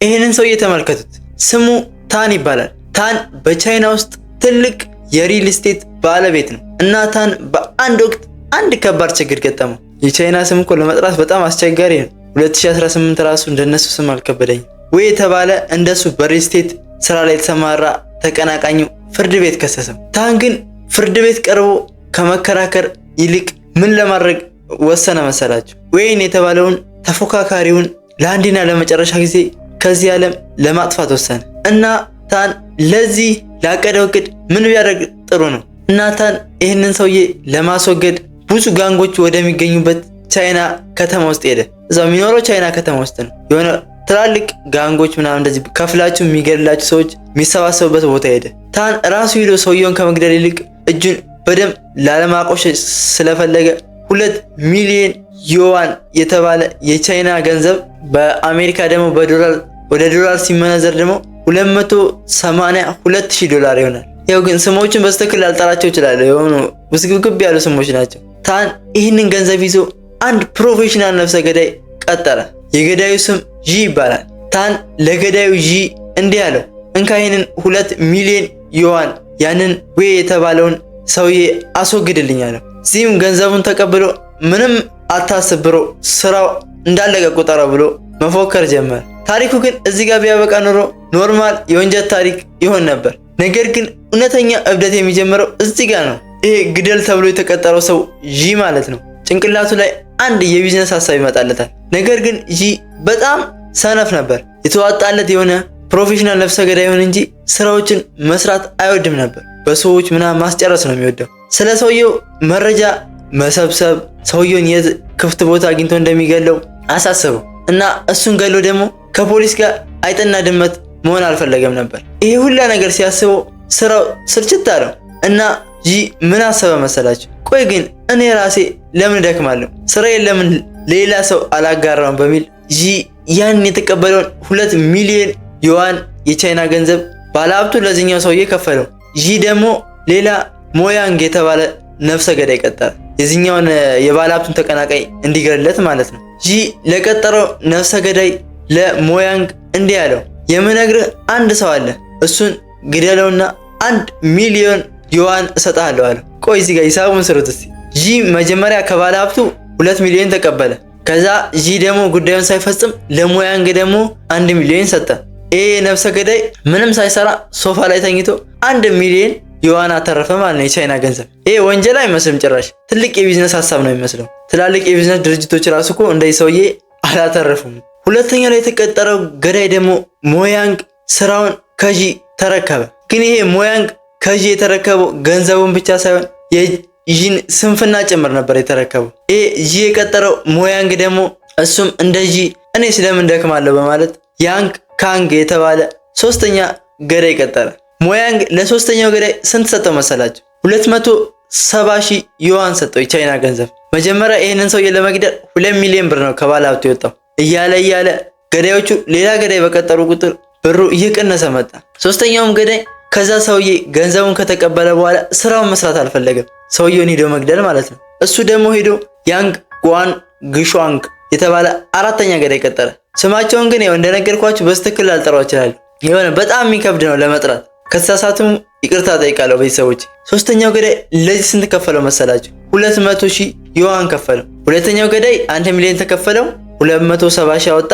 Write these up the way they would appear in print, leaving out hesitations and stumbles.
ይሄንን ሰውዬ ተመልከቱት። ስሙ ታን ይባላል። ታን በቻይና ውስጥ ትልቅ የሪል ስቴት ባለቤት ነው እና ታን በአንድ ወቅት አንድ ከባድ ችግር ገጠመው። የቻይና ስም እኮ ለመጥራት በጣም አስቸጋሪ ነው። 2018 ራሱ እንደነሱ ስም አልከበደኝም። ወይ የተባለ እንደሱ በሪል ስቴት ስራ ላይ የተሰማራ ተቀናቃኙ ፍርድ ቤት ከሰሰው። ታን ግን ፍርድ ቤት ቀርቦ ከመከራከር ይልቅ ምን ለማድረግ ወሰነ መሰላችሁ? ወይን የተባለውን ተፎካካሪውን ለአንድና ለመጨረሻ ጊዜ ከዚህ ዓለም ለማጥፋት ወሰነ እና ታን ለዚህ ላቀደው እቅድ ምን ቢያደርግ ጥሩ ነው? እና ታን ይህንን ሰውዬ ለማስወገድ ብዙ ጋንጎች ወደሚገኙበት ቻይና ከተማ ውስጥ ሄደ። እዛው የሚኖረው ቻይና ከተማ ውስጥ ነው። የሆነ ትላልቅ ጋንጎች ምናምን እንደዚህ ከፍላችሁ የሚገድላችሁ ሰዎች የሚሰባሰቡበት ቦታ ሄደ። ታን ራሱ ሄዶ ሰውየውን ከመግደል ይልቅ እጁን በደም ላለማቆሸሽ ስለፈለገ 2 ሚሊዮን ዩዋን የተባለ የቻይና ገንዘብ በአሜሪካ ደግሞ ወደ ዶላር ሲመነዘር ደግሞ $282,000 ይሆናል። ያው ግን ስሞችን በስተክል አልጠራቸው ይችላል። የሆኑ ውስግብግብ ያሉ ስሞች ናቸው። ታን ይህንን ገንዘብ ይዞ አንድ ፕሮፌሽናል ነፍሰ ገዳይ ቀጠረ። የገዳዩ ስም ዢ ይባላል። ታን ለገዳዩ ዢ እንዲህ አለው፣ እንካ ይህንን 2 ሚሊዮን ዩዋን ያንን ዌይ የተባለውን ሰውዬ አስወግድልኝ አለው። እዚህም ገንዘቡን ተቀብሎ ምንም አታስብ ብሎ ስራው እንዳለቀ ቁጠረው ብሎ መፎከር ጀመረ። ታሪኩ ግን እዚህ ጋር ቢያበቃ ኖሮ ኖርማል የወንጀል ታሪክ ይሆን ነበር። ነገር ግን እውነተኛ እብደት የሚጀምረው እዚህ ጋር ነው። ይሄ ግደል ተብሎ የተቀጠረው ሰው ዢ ማለት ነው። ጭንቅላቱ ላይ አንድ የቢዝነስ ሀሳብ ይመጣለታል። ነገር ግን ዢ በጣም ሰነፍ ነበር። የተዋጣለት የሆነ ፕሮፌሽናል ነፍሰ ገዳይ ይሁን እንጂ ስራዎችን መስራት አይወድም ነበር። በሰዎች ምናምን ማስጨረስ ነው የሚወደው። ስለ ሰውየው መረጃ መሰብሰብ፣ ሰውየውን የት ክፍት ቦታ አግኝቶ እንደሚገለው አሳሰበው እና እሱን ገሎ ደግሞ ከፖሊስ ጋር አይጥና ድመት መሆን አልፈለገም ነበር። ይሄ ሁላ ነገር ሲያስበው ስራው ስልችት አለው እና ጂ ምን አሰበ መሰላችሁ? ቆይ ግን እኔ ራሴ ለምን ደክማለሁ? ስራዬን ለምን ሌላ ሰው አላጋራውም? በሚል ጂ ያን የተቀበለውን 2 ሚሊዮን ዩዋን የቻይና ገንዘብ ባለሀብቱ ለዚህኛው ሰውዬ ከፈለው። ጂ ደግሞ ሌላ ሞያንግ የተባለ ነፍሰ ገዳይ ቀጠረ። የዚህኛውን የባለሀብቱን ተቀናቃይ እንዲገድለት ማለት ነው። ጂ ለቀጠረው ነፍሰ ገዳይ ለሞያንግ እንዲህ ያለው፣ የምነግርህ አንድ ሰው አለ፣ እሱን ግደለውና 1 ሚሊዮን ዩዋን እሰጥሃለሁ አለው። ቆይ እዚህ ጋር ሂሳቡን ስሩት እስቲ። ጂ መጀመሪያ ከባለሀብቱ 2 ሚሊዮን ተቀበለ። ከዛ ጂ ደግሞ ጉዳዩን ሳይፈጽም ለሞያንግ ደግሞ 1 ሚሊዮን ሰጠ። ይሄ ነፍሰ ገዳይ ምንም ሳይሰራ ሶፋ ላይ ተኝቶ 1 ሚሊዮን ዩዋን አተረፈ ማለት ነው። የቻይና ገንዘብ። ይሄ ወንጀል አይመስልም ጭራሽ፣ ትልቅ የቢዝነስ ሀሳብ ነው የሚመስለው። ትላልቅ የቢዝነስ ድርጅቶች ራሱ እኮ እንደዚህ ሰውዬ አላተረፉም። ሁለተኛው ላይ የተቀጠረው ገዳይ ደግሞ ሞያንግ ስራውን ከጂ ተረከበ። ግን ይሄ ሞያንግ ከጂ የተረከበው ገንዘቡን ብቻ ሳይሆን የጂን ስንፍና ጭምር ነበር የተረከበው። ይሄ ጂ የቀጠረው ሞያንግ ደግሞ እሱም እንደ ጂ እኔ ስለምን ደክማለሁ በማለት ያንግ ካንግ የተባለ ሶስተኛ ገዳይ ቀጠረ። ሞያንግ ለሶስተኛው ገዳይ ስንት ሰጠው መሰላችሁ? 270,000 ዩዋን ሰጠው የቻይና ገንዘብ። መጀመሪያ ይህንን ሰውዬ ለመግደል 2 ሚሊዮን ብር ነው ከባለሀብቱ የወጣው። እያለ ገዳዮቹ ሌላ ገዳይ በቀጠሩ ቁጥር ብሩ እየቀነሰ መጣ። ሶስተኛውም ገዳይ ከዛ ሰውዬ ገንዘቡን ከተቀበለ በኋላ ስራውን መስራት አልፈለገም። ሰውየውን ሄዶ መግደል ማለት ነው። እሱ ደግሞ ሄዶ ያንግ ጓን ግሿንግ የተባለ አራተኛ ገዳይ ቀጠረ። ስማቸውን ግን ያው እንደነገርኳችሁ በስትክክል አልጠራው ይችላል። የሆነ በጣም የሚከብድ ነው ለመጥራት። ከተሳሳቱም ይቅርታ ጠይቃለሁ ቤተሰቦች። ሶስተኛው ገዳይ ለዚህ ስንት ከፈለው መሰላችሁ? 200,000 ዩዋን ከፈለው። ሁለተኛው ገዳይ 1 ሚሊዮን ተከፈለው። 270,000 አወጣ።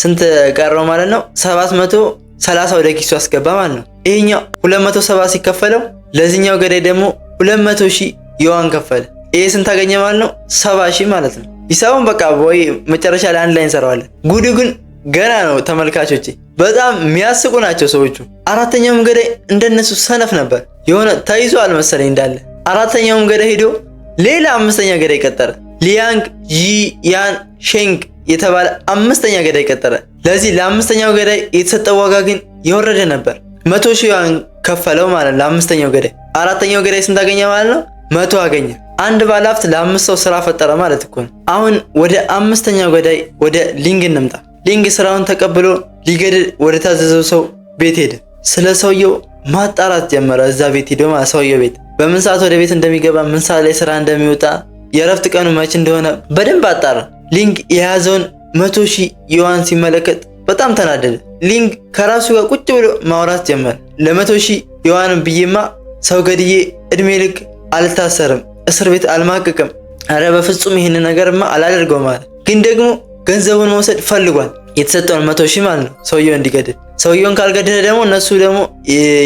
ስንት ቀረው ማለት ነው? 730 ወደ ኪሱ አስገባ ማለት ነው። ይሄኛው 270 ሲከፈለው ለዚህኛው ገዳይ ደግሞ 200,000 ዩዋን ከፈለ። ይሄ ስንት አገኘ ማለት ነው? 70,000 ማለት ነው። ሂሳቡን በቃ ወይ መጨረሻ ላይ አንድ ላይ እንሰራዋለን። ጉዱ ግን ገና ነው ተመልካቾቼ። በጣም የሚያስቁ ናቸው ሰዎቹ። አራተኛውም ገዳይ እንደነሱ ሰነፍ ነበር። የሆነ ተይዞ አልመሰለኝ እንዳለ። አራተኛውም ገዳይ ሄዶ ሌላ አምስተኛ ገዳይ ቀጠረ። ሊያንግ ጂ ያን ሼንግ የተባለ አምስተኛ ገዳይ ቀጠረ። ለዚህ ለአምስተኛው ገዳይ የተሰጠው ዋጋ ግን የወረደ ነበር። 100,000 ዩዋን ከፈለው ማለት ለአምስተኛው ገዳይ። አራተኛው ገዳይ ስንት አገኘ ማለት ነው? 100 አገኘ። አንድ ባለሀብት ለ5 ሰው ስራ ፈጠረ ማለት እኮ ነው። አሁን ወደ አምስተኛው ገዳይ ወደ ሊንግ እንምጣ። ሊንግ ስራውን ተቀብሎ ሊገድል ወደ ታዘዘው ሰው ቤት ሄደ። ስለ ሰውየው ማጣራት ጀመረ። እዛ ቤት ሄዶ ማለት ሰውየው ቤት በምን ሰዓት ወደ ቤት እንደሚገባ፣ ምን ሰዓት ላይ ስራ እንደሚወጣ፣ የእረፍት ቀኑ መቼ እንደሆነ በደንብ አጣራ። ሊንግ የያዘውን 100,000 ዩዋን ሲመለከት በጣም ተናደደ። ሊንግ ከራሱ ጋር ቁጭ ብሎ ማውራት ጀመረ። ለ100,000 ዩዋን ብዬማ ሰው ገድዬ እድሜ ልክ አልታሰርም፣ እስር ቤት አልማቅቅም፣ አረ በፍጹም ይህን ነገርማ አላደርገውም አለ። ግን ደግሞ ገንዘቡን መውሰድ ፈልጓል። የተሰጠውን 100,000 ማለት ነው ሰውየው እንዲገድል። ሰውየውን ካልገደለ ደግሞ እነሱ ደግሞ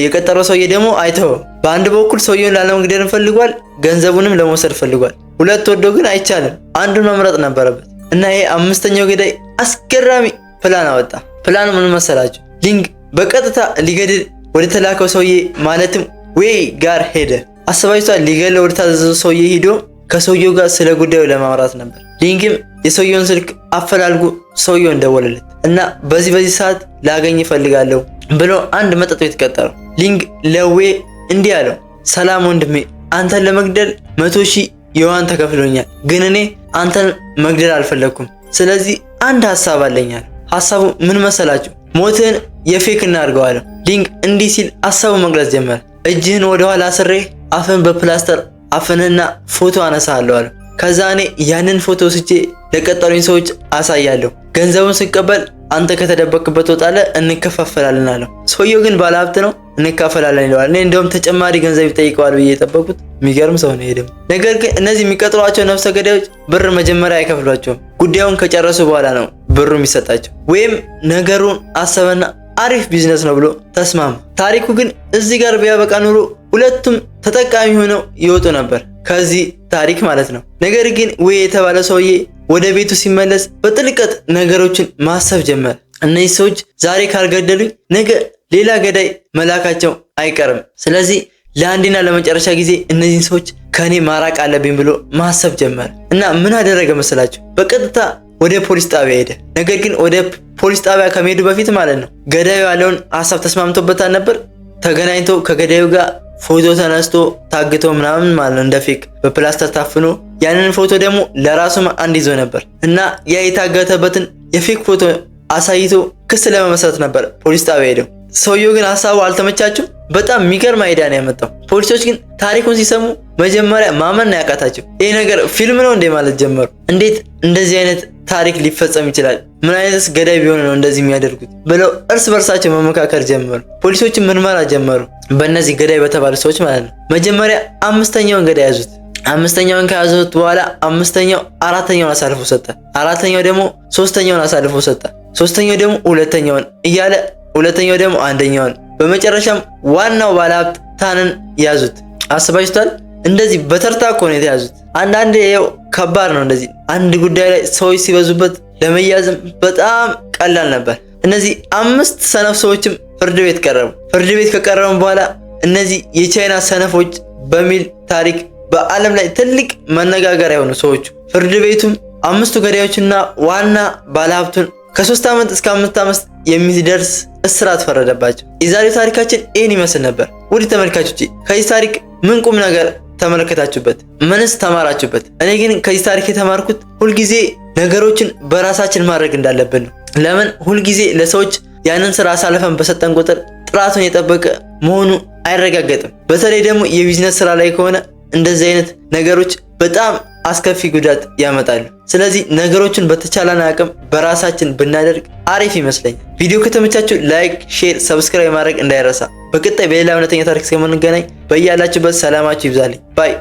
የቀጠረው ሰውዬ ደግሞ አይተውም። በአንድ በኩል ሰውየውን ላለመግደል ፈልጓል፣ ገንዘቡንም ለመውሰድ ፈልጓል። ሁለት ወዶ ግን አይቻልም፣ አንዱን መምረጥ ነበረበት። እና ይሄ አምስተኛው ገዳይ አስገራሚ ፕላን አወጣ። ፕላኑ ምን መሰላችሁ? ሊንግ በቀጥታ ሊገድል ወደ ተላከው ሰውዬ ማለትም ዌይ ጋር ሄደ። አስባችኋል? ሊገድል ወደ ታዘዘው ሰውዬ ሄዶ ከሰውየው ጋር ስለ ጉዳዩ ለማውራት ነበር። ሊንግም የሰውየውን ስልክ አፈላልጎ ሰውየውን ደወለለት እና በዚህ ሰዓት ላገኝ እፈልጋለሁ ብሎ አንድ መጠጥ ቤት ቀጠረው። ሊንግ ለዌ እንዲህ አለው፣ ሰላም ወንድሜ፣ አንተን ለመግደል 100,000 ዩዋን ተከፍሎኛል፣ ግን እኔ አንተን መግደል አልፈለኩም። ስለዚህ አንድ ሐሳብ አለኛል። ሐሳቡ ምን መሰላችሁ? ሞትን የፌክ እናድርገዋለሁ። ሊንግ እንዲህ ሲል ሐሳቡ መግለጽ ጀመረ። እጅህን ወደ ኋላ አስሬ አፍን በፕላስተር አፍንህና ፎቶ አነሳለሁ አለ። ከዛ እኔ ያንን ፎቶ ስቼ ለቀጠሩኝ ሰዎች አሳያለሁ። ገንዘቡን ስቀበል አንተ ከተደበቅበት ወጣለ፣ እንከፋፈላለን አለው። ሰውየው ግን ባለሀብት ነው፣ እንካፈላለን ይለዋል። እኔ እንደውም ተጨማሪ ገንዘብ ይጠይቀዋል ብዬ የጠበቁት። የሚገርም ሰው ነው ሄደም። ነገር ግን እነዚህ የሚቀጥሯቸው ነፍሰ ገዳዮች ብር መጀመሪያ አይከፍሏቸውም። ጉዳዩን ከጨረሱ በኋላ ነው ብሩ የሚሰጣቸው። ወይም ነገሩን አሰበና አሪፍ ቢዝነስ ነው ብሎ ተስማማ። ታሪኩ ግን እዚህ ጋር ቢያበቃ ኑሮ ሁለቱም ተጠቃሚ ሆነው ይወጡ ነበር ከዚህ ታሪክ ማለት ነው። ነገር ግን ወይ የተባለ ሰውዬ ወደ ቤቱ ሲመለስ በጥልቀት ነገሮችን ማሰብ ጀመረ። እነዚህ ሰዎች ዛሬ ካልገደሉኝ ነገ ሌላ ገዳይ መላካቸው አይቀርም። ስለዚህ ለአንዴና ለመጨረሻ ጊዜ እነዚህን ሰዎች ከኔ ማራቅ አለብኝ ብሎ ማሰብ ጀመረ እና ምን አደረገ መስላችሁ? በቀጥታ ወደ ፖሊስ ጣቢያ ሄደ። ነገር ግን ወደ ፖሊስ ጣቢያ ከመሄዱ በፊት ማለት ነው ገዳዩ ያለውን ሐሳብ ተስማምቶበታል ነበር። ተገናኝቶ ከገዳዩ ጋር ፎቶ ተነስቶ ታግቶ ምናምን ማለት ነው እንደ ፌክ በፕላስተር ታፍኖ ያንን ፎቶ ደግሞ ለራሱ አንድ ይዞ ነበር እና ያ የታገተበትን የፌክ ፎቶ አሳይቶ ክስ ለመመስረት ነበር ፖሊስ ጣቢያ ሄደው። ሰውየው ግን ሐሳቡ አልተመቻቸውም። በጣም የሚገርም አይዲያ ነው ያመጣው። ፖሊሶች ግን ታሪኩን ሲሰሙ መጀመሪያ ማመን ነው ያቃታቸው። ይሄ ነገር ፊልም ነው እንዴ ማለት ጀመሩ። እንዴት እንደዚህ አይነት ታሪክ ሊፈጸም ይችላል? ምን አይነትስ ገዳይ ቢሆን ነው እንደዚህ የሚያደርጉት ብለው እርስ በርሳቸው መመካከር ጀመሩ። ፖሊሶችን ምርመራ ጀመሩ በእነዚህ ገዳይ በተባሉ ሰዎች ማለት ነው። መጀመሪያ አምስተኛውን ገዳይ ያዙት። አምስተኛውን ከያዙት በኋላ አምስተኛው አራተኛውን አሳልፎ ሰጠ። አራተኛው ደግሞ ሶስተኛውን አሳልፎ ሰጠ። ሶስተኛው ደግሞ ሁለተኛውን እያለ ሁለተኛው ደግሞ አንደኛውን፣ በመጨረሻም ዋናው ባለሀብት ታንን ያዙት። አስባችሁታል? እንደዚህ በተርታ እኮ ነው የተያዙት። አንዳንዴ ያው ከባድ ነው እንደዚህ አንድ ጉዳይ ላይ ሰዎች ሲበዙበት ለመያዝም በጣም ቀላል ነበር። እነዚህ 5 ሰነፍ ሰዎችም ፍርድ ቤት ቀረቡ። ፍርድ ቤት ከቀረቡ በኋላ እነዚህ የቻይና ሰነፎች በሚል ታሪክ በዓለም ላይ ትልቅ መነጋገሪያ የሆኑ ሰዎች ፍርድ ቤቱም 5ቱ ገዳዮችና ዋና ባለሀብቱን ከ3 ዓመት እስከ 5 ዓመት የሚደርስ እስራት ፈረደባቸው። የዛሬው ታሪካችን ይህን ይመስል ነበር። ውድ ተመልካቾች ከዚህ ታሪክ ምን ቁም ነገር ተመለከታችሁበት? ምንስ ተማራችሁበት? እኔ ግን ከዚህ ታሪክ የተማርኩት ሁልጊዜ ነገሮችን በራሳችን ማድረግ እንዳለብን ነው። ለምን ሁልጊዜ ለሰዎች ያንን ስራ አሳልፈን በሰጠን ቁጥር ጥራቱን የጠበቀ መሆኑ አይረጋገጥም። በተለይ ደግሞ የቢዝነስ ስራ ላይ ከሆነ እንደዚህ አይነት ነገሮች በጣም አስከፊ ጉዳት ያመጣሉ። ስለዚህ ነገሮችን በተቻለን አቅም በራሳችን ብናደርግ አሪፍ ይመስለኛል። ቪዲዮ ከተመቻችሁ ላይክ፣ ሼር፣ ሰብስክራይብ ማድረግ እንዳይረሳ። በቀጣይ በሌላ እውነተኛ ታሪክ እስከምንገናኝ በያላችሁበት ሰላማችሁ ይብዛልኝ። ባይ